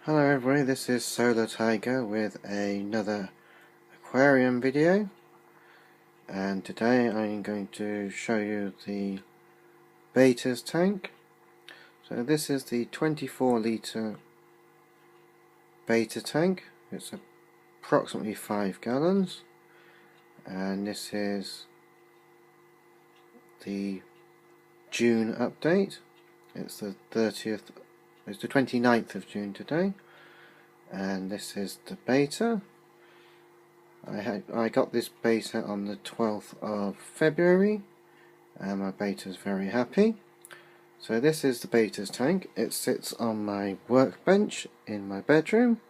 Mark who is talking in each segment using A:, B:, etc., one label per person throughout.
A: Hello everybody, this is Solar Tiger with another aquarium video, and today I'm going to show you the Beta's tank. So this is the 24 litre Beta tank. It's approximately 5 gallons, and this is the June update. It's the 29th of June today, and this is the Beta. I got this Beta on the 12th of February, and my Beta is very happy. So this is the Beta's tank. It sits on my workbench in my bedroom.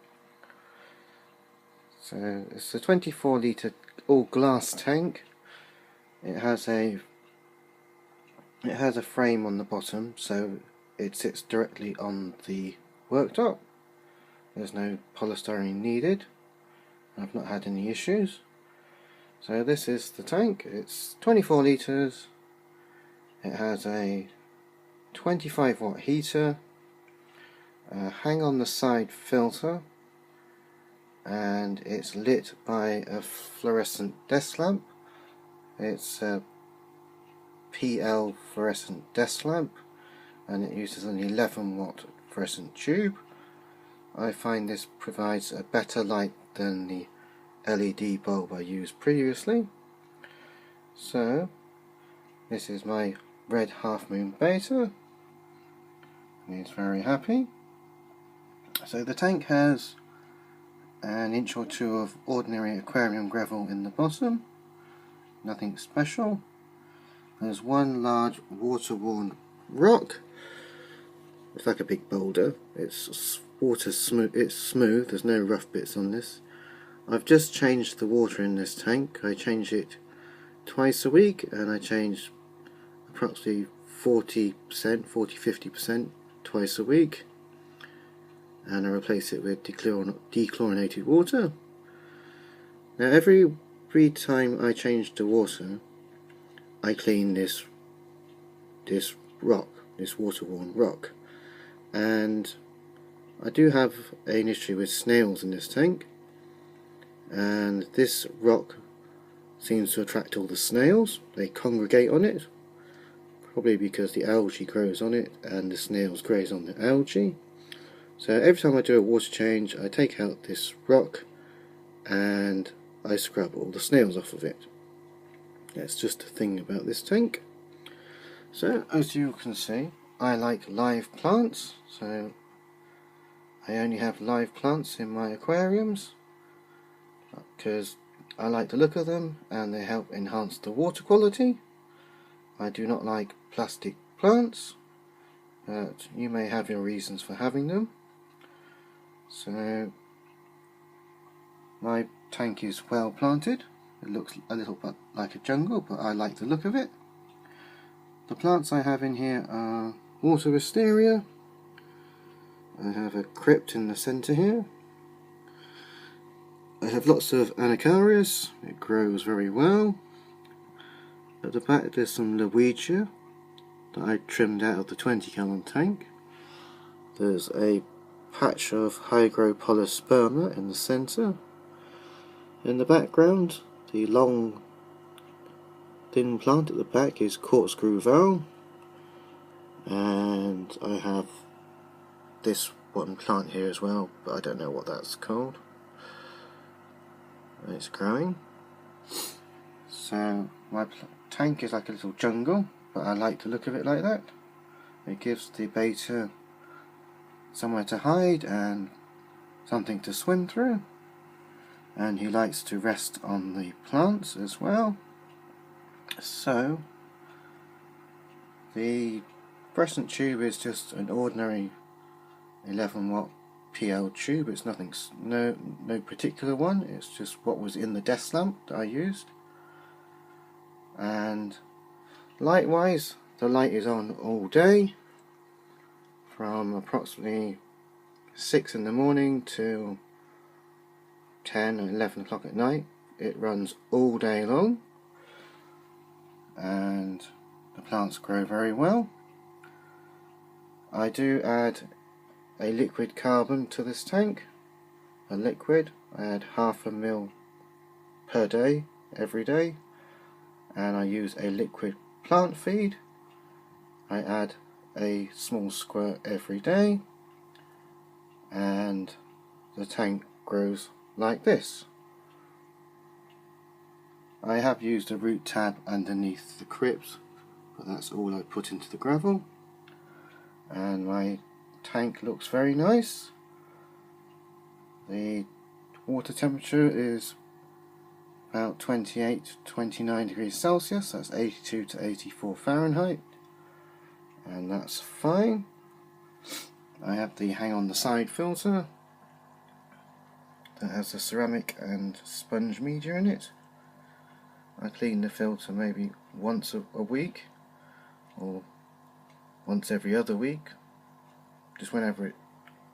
A: So it's a 24 litre all glass tank. It has a frame on the bottom, so it sits directly on the worktop. There's no polystyrene needed. I've not had any issues. So this is the tank. It's 24 litres. It has a 25 watt heater, a hang on the side filter, and it's lit by a fluorescent desk lamp. It's a PL fluorescent desk lamp, and it uses an 11 watt fluorescent tube. I find this provides a better light than the LED bulb I used previously. So this is my red half moon Beta. He's very happy. So the tank has an inch or two of ordinary aquarium gravel in the bottom, nothing special. There's one large water-worn rock. It's like a big boulder. It's smooth, there's no rough bits on this. I've just changed the water in this tank. I change it twice a week, and I change approximately 40-50% twice a week, and I replace it with dechlorinated water. Now every time I change the water, I clean this water-worn rock, and I do have an issue with snails in this tank, and this rock seems to attract all the snails. They congregate on it, probably because the algae grows on it and the snails graze on the algae. So every time I do a water change, I take out this rock and I scrub all the snails off of it. That's just a thing about this tank. So as you can see, I like live plants, so I only have live plants in my aquariums because I like the look of them and they help enhance the water quality. I do not like plastic plants, but you may have your reasons for having them. So my tank is well planted. It looks a little bit like a jungle, but I like the look of it. The plants I have in here are water wisteria. I have a crypt in the centre here. I have lots of Anacaris. It grows very well. At the back there's some Lowegia that I trimmed out of the 20 gallon tank. There's a patch of Hygropolisperma in the centre. In the background, the long thin plant at the back is Corkscrew Vale, and I have this one plant here as well, but I don't know what that's called. It's growing. So my tank is like a little jungle, but I like the look of it like that. It gives the Beta somewhere to hide and something to swim through, and he likes to rest on the plants as well. So the fluorescent tube is just an ordinary 11 watt PL tube. It's nothing, no particular one. It's just what was in the desk lamp that I used. And light wise, the light is on all day from approximately 6 in the morning till 10 or 11 o'clock at night. It runs all day long, and the plants grow very well. I do add a liquid carbon to this tank. A liquid, I add 1/2 ml per day, every day, and I use a liquid plant feed. I add a small squirt every day, and the tank grows like this. I have used a root tab underneath the crypt, but that's all I put into the gravel, and my tank looks very nice. The water temperature is about 28 to 29 degrees Celsius, that's 82 to 84 Fahrenheit, and that's fine. I have the hang on the side filter that has the ceramic and sponge media in it. I clean the filter maybe once a week or once every other week, just whenever it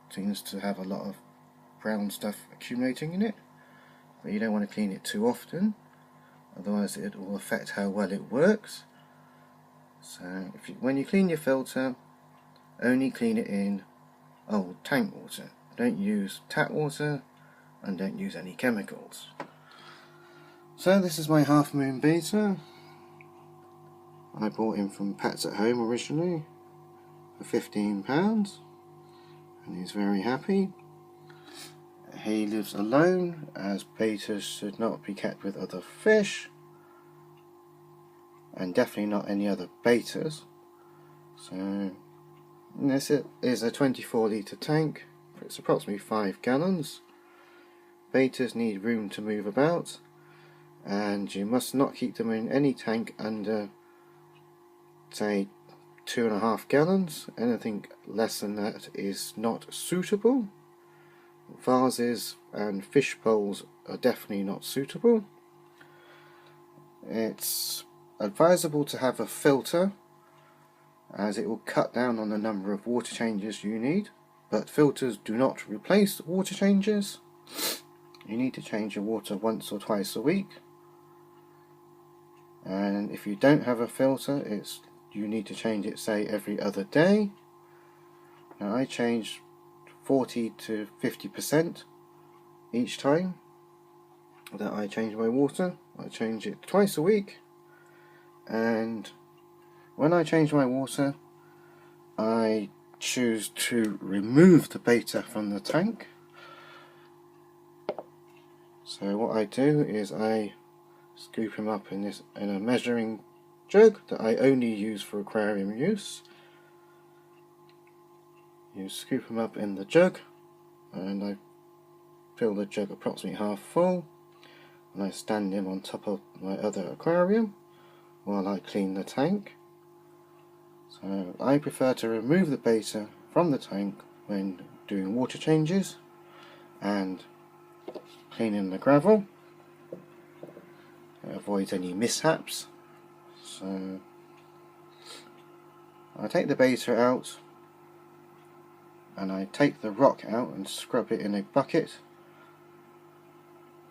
A: seems to have a lot of brown stuff accumulating in it. But you don't want to clean it too often, otherwise it will affect how well it works. So when you clean your filter, only clean it in old tank water. Don't use tap water and don't use any chemicals. So this is my Half Moon Beta. I bought him from Pets at Home originally for £15, and he's very happy. He lives alone, as betas should not be kept with other fish, and definitely not any other betas. So this is a 24 litre tank. It's approximately 5 gallons. Betas need room to move about, and you must not keep them in any tank under, say, 2.5 gallons. Anything less than that is not suitable. Vases and fish bowls are definitely not suitable. It's advisable to have a filter, as it will cut down on the number of water changes you need, but filters do not replace water changes. You need to change your water once or twice a week, and if you don't have a filter, you need to change it, say, every other day. Now I change 40 to 50% each time that I change my water. I change it twice a week, and when I change my water, I choose to remove the beta from the tank. So what I do is I scoop him up in a measuring jug that I only use for aquarium use. You scoop him up in the jug, and I fill the jug approximately half full, and I stand him on top of my other aquarium while I clean the tank. So I prefer to remove the beta from the tank when doing water changes and cleaning the gravel. It avoids any mishaps. So I take the beta out, and I take the rock out and scrub it in a bucket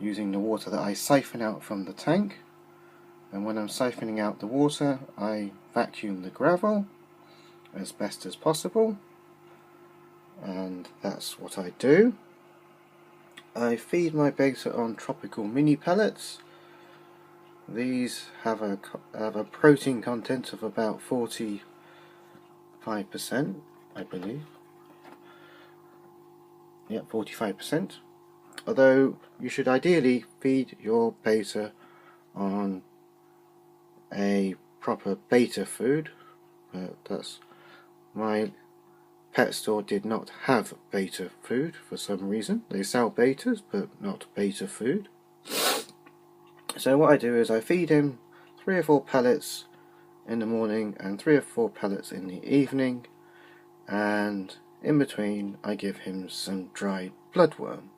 A: using the water that I siphon out from the tank. And when I'm siphoning out the water, I vacuum the gravel as best as possible, and that's what I do. I feed my beta on tropical mini pellets. These have a protein content of about 45%, I believe. Yeah, 45%. Although you should ideally feed your beta on a proper beta food. My pet store did not have beta food for some reason. They sell betas, but not beta food. So what I do is I feed him 3 or 4 pellets in the morning and 3 or 4 pellets in the evening, and in between I give him some dried bloodworm,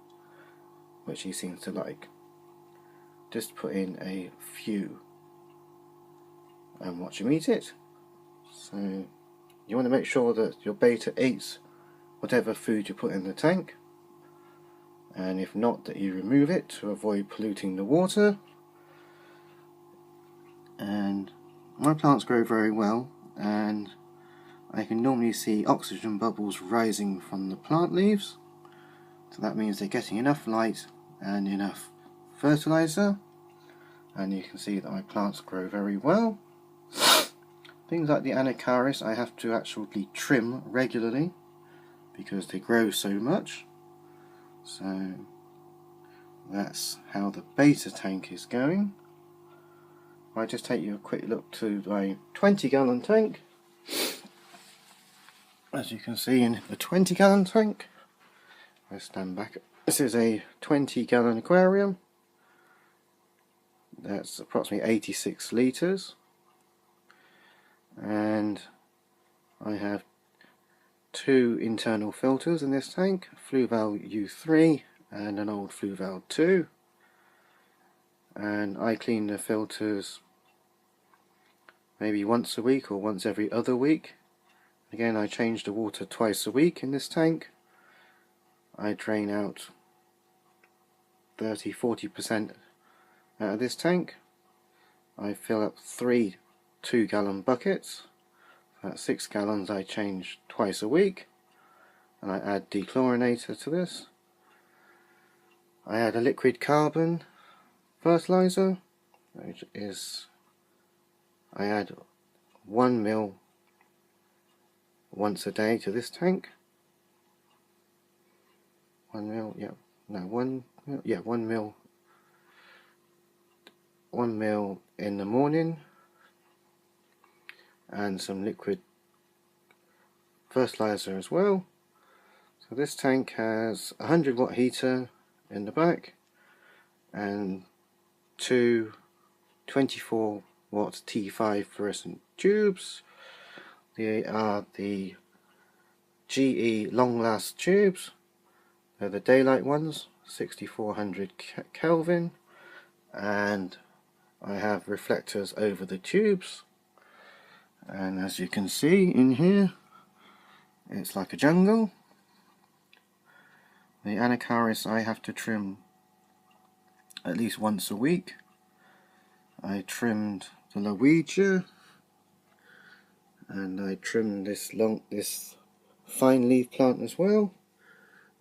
A: which he seems to like. Just put in a few and watch him eat it. So you want to make sure that your beta eats whatever food you put in the tank, and if not, that you remove it to avoid polluting the water. And my plants grow very well, and I can normally see oxygen bubbles rising from the plant leaves, so that means they're getting enough light and enough fertilizer, and you can see that my plants grow very well. Things like the anacaris I have to actually trim regularly because they grow so much. So that's how the beta tank is going. I'll just take you a quick look to my 20-gallon tank. As you can see in the 20-gallon tank, I stand back. This is a 20-gallon aquarium. That's approximately 86 litres. And I have two internal filters in this tank, Fluval U3 and an old Fluval 2. And I clean the filters maybe once a week or once every other week. Again, I change the water twice a week in this tank. I drain out 30-40% out of this tank. I fill up 3 2-gallon buckets. That's 6 gallons I change twice a week, and I add dechlorinator to this. I add a liquid carbon fertilizer, which is, I add 1 ml once a day to this tank. 1 ml, yeah, no, 1 ml. 1 ml in the morning, and some liquid fertilizer as well. So this tank has a 100-watt heater in the back and two 24-watt T5 fluorescent tubes. They are the GE Long Last tubes. They're the daylight ones, 6400 Kelvin, and I have reflectors over the tubes. And as you can see in here, it's like a jungle. The anacaris I have to trim at least once a week. I trimmed the Norwegia, and I trimmed this fine leaf plant as well.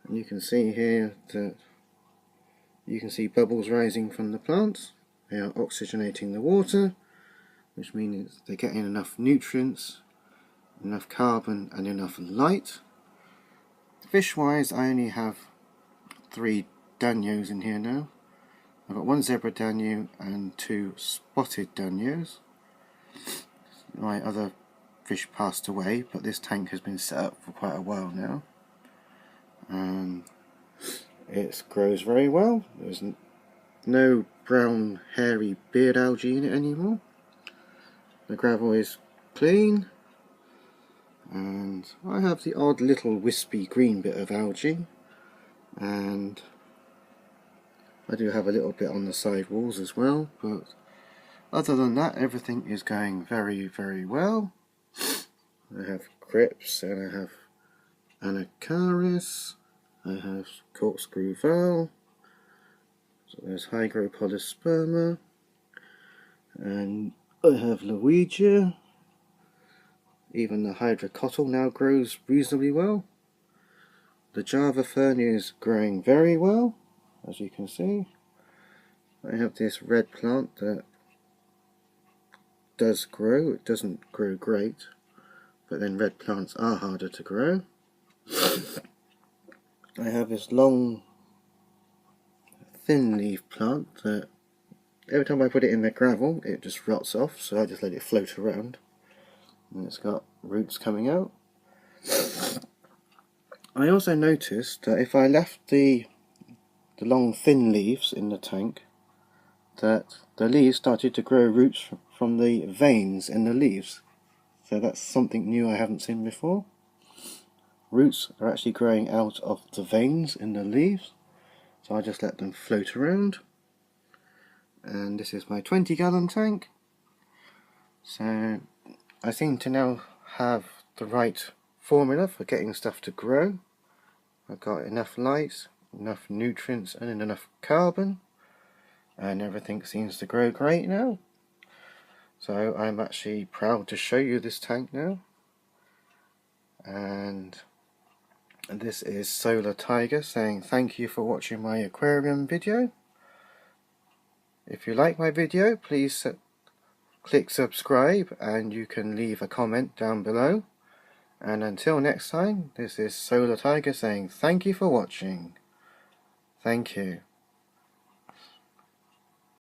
A: And you can see here that you can see bubbles rising from the plants. They are oxygenating the water, which means they're getting enough nutrients, enough carbon and enough light. Fish wise, I only have 3 danios in here now. I've got 1 zebra danio and 2 spotted danios. My other fish passed away, but this tank has been set up for quite a while now, and it grows very well. There's no brown hairy beard algae in it anymore. The gravel is clean, and I have the odd little wispy green bit of algae, and I do have a little bit on the side walls as well, but other than that everything is going very, very well. I have crips, and I have anacaris, I have corkscrew val, so there's hygropolisperma, and I have Norwegia. Even the hydrocotyle now grows reasonably well. The Java fern is growing very well, as you can see. I have this red plant that does grow. It doesn't grow great, but then red plants are harder to grow. I have this long thin leaf plant that every time I put it in the gravel it just rots off, so I just let it float around, and it's got roots coming out. I also noticed that if I left the long thin leaves in the tank, that the leaves started to grow roots from the veins in the leaves. So that's something new I haven't seen before. Roots are actually growing out of the veins in the leaves, so I just let them float around. And this is my 20-gallon tank. So I seem to now have the right formula for getting stuff to grow. I've got enough light, enough nutrients and enough carbon, and everything seems to grow great now. So I'm actually proud to show you this tank now. And this is Solar Tiger saying thank you for watching my aquarium video. If you like my video, please click subscribe, and you can leave a comment down below. And until next time, this is Solar Tiger saying thank you for watching. Thank you.